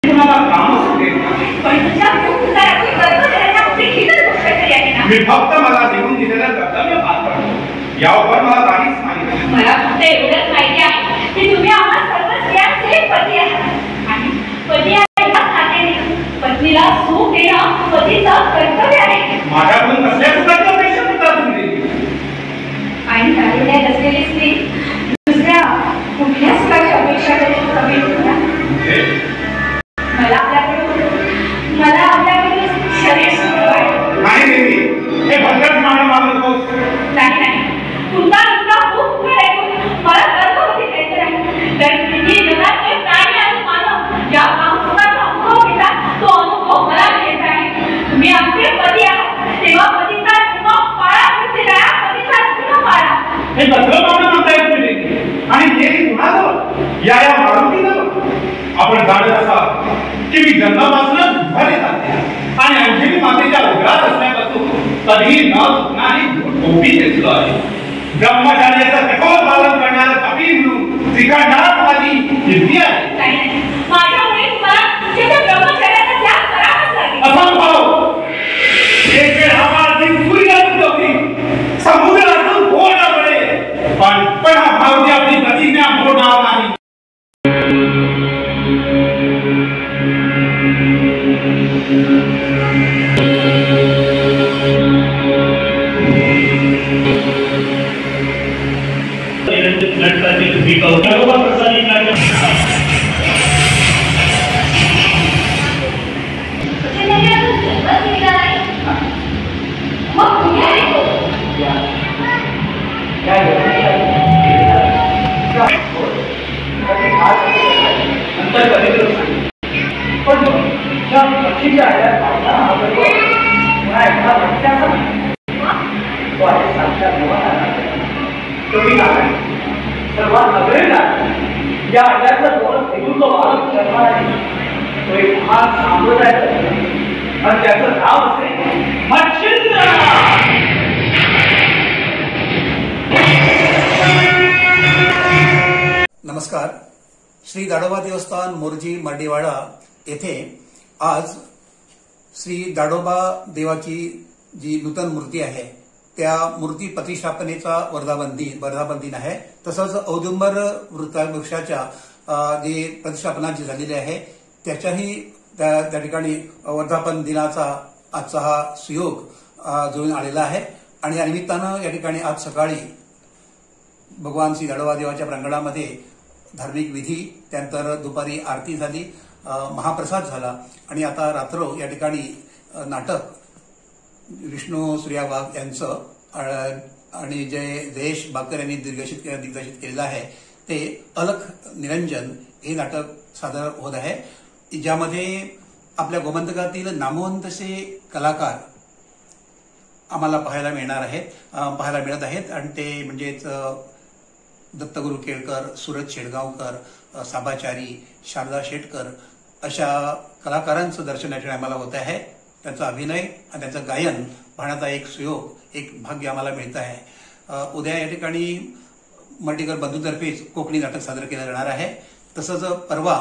तुम्हाला कामच देत नाही. मी फक्त मला देऊन दिलेलं कर्तव्य पार पडतो. यावर मला काहीच माहिती नाही. मला फक्त एवढंच माहिती आहे की तुम्ही आम्हा सर्व स्त्रियांचे पती आहात आणि पती आहे या नात्याने पत्नीला सुख देणं पतीचं कर्तव्य आहे. माझ्याकडून कसल्या सुखाची अपेक्षा करता तुम्ही? आणि झालेल्या असलेली स्त्री दुसऱ्या कुठल्या सुखाची अपेक्षा करून कमी होता. मला आपल्याकडून शरीर सुख वाटतं. नाही देवी, हे भलतंच मानव मानत नकोस. नाही तुमचा नुसता खूप ऐकून मला गर्भवती व्हायचं नाही. तर किती जगातले प्राणी आणि मानव ज्या कामसुखाचा अनुभव घेतात तो अनुभव मला घ्यायचा आहे. तुम्ही आमचे पती आहात तेव्हा पतीचा धर्म पाळा. पतीचा धर्म पाळा. हे कसलं मानव म्हणताय तुम्ही? आणि हे कुणाचं? या मारुतीचं? आपण जाणत असाल की मी जन्मापासून दुधाने जाते आणि अंजनी मातेच्या उघडात असण्यापासून कधीही न चुकणारी गोपी घेतलो आहे. ब्रह्मचार्याचं कठोर पालन करणारं कपिल म्हणून श्रीखंडात माझी कीर्ती आहे. माझ्यामुळे तुम्हाला तुमच्या ब्रह्मचर्याचा त्याग करावाच लागेल. असंभव. एक वेळ हा माझी सूर्य होती समुद्रातून पोहणं पडे पण हा भावजी आपली प्रतिज्ञा मोडणार नाही. सर्वात नगरीला या अड्ड्यातलं दोन हेतूचं बालक शर्मा आहे. तो एक महान साम्राज्य आणि त्याचं नाव असे मच्छिंद्र. नमस्कार. श्री दाडोबा देवस्थान मोरजी मार्डीवाडा येथे आज श्री दाडोबा देवाची जी नूतन मूर्ती आहे त्या मूर्ती प्रतिष्ठापनेचा वर्धापन दिन आहे. तसंच औदुंबर वृक्षाच्या जे प्रतिष्ठापना जी झालेली आहे त्याच्याही त्या ठिकाणी वर्धापन दिनाचा आजचा हा सुयोग जुळून आलेला आहे. आणि या निमित्तानं या ठिकाणी आज सकाळी भगवान श्री दाडोबा देवाच्या प्रांगणामध्ये धार्मिक विधी, त्यानंतर दुपारी आरती झाली, महाप्रसाद झाला आणि आता रात्र या ठिकाणी नाटक विष्णू सूर्या वाघ यांचं आणि जयेश बाकर यांनी दिग्दर्शित केलेलं आहे ते अलख निरंजन हे नाटक सादर होत आहे. ज्यामध्ये आपल्या गोमंतकातील नामवंतसे कलाकार आम्हाला पाहायला मिळत आहेत आणि ते म्हणजेच दत्तगुरु केळकर, सूरज शेडगावकर, साबाचारी, शारदा शेटकर अशा कलाकारांचं दर्शन या ठिकाणी आम्हाला होत आहे. त्यांचा अभिनय आणि त्यांचं गायन पाहण्याचा एक सुयोग, एक भाग्य आम्हाला मिळत आहे. उद्या या ठिकाणी मर्टीकर बंधूतर्फे कोकणी नाटक सादर केलं जाणार आहे. तसंच परवा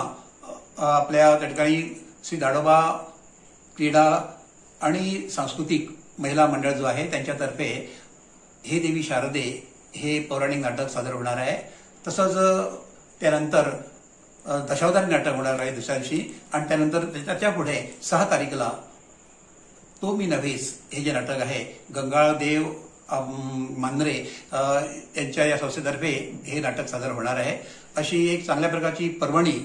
आपल्या त्या ठिकाणी श्री दाडोबा क्रीडा आणि सांस्कृतिक महिला मंडळ जो आहे त्यांच्यातर्फे हे देवी शारदे हे पौराणिक नाटक सादर होणार आहे. तसंच त्यानंतर दशावतारी नाटक होणार आहे दुसऱ्या दिवशी आणि त्यानंतर त्याच्या पुढे 6 तारीखला तो मी नव्हेस हे जे नाटक आहे गंगाळदेव मांजरे यांच्या या संस्थेतर्फे हे नाटक सादर होणार आहे. अशी एक चांगल्या प्रकारची पर्वणी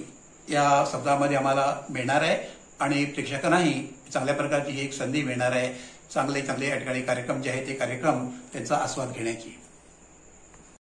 या सप्ताहामध्ये आम्हाला मिळणार आहे आणि प्रेक्षकांनाही चांगल्या प्रकारची एक संधी मिळणार आहे. चांगले या ठिकाणी कार्यक्रम जे आहे ते कार्यक्रम त्यांचा आस्वाद घेण्याची.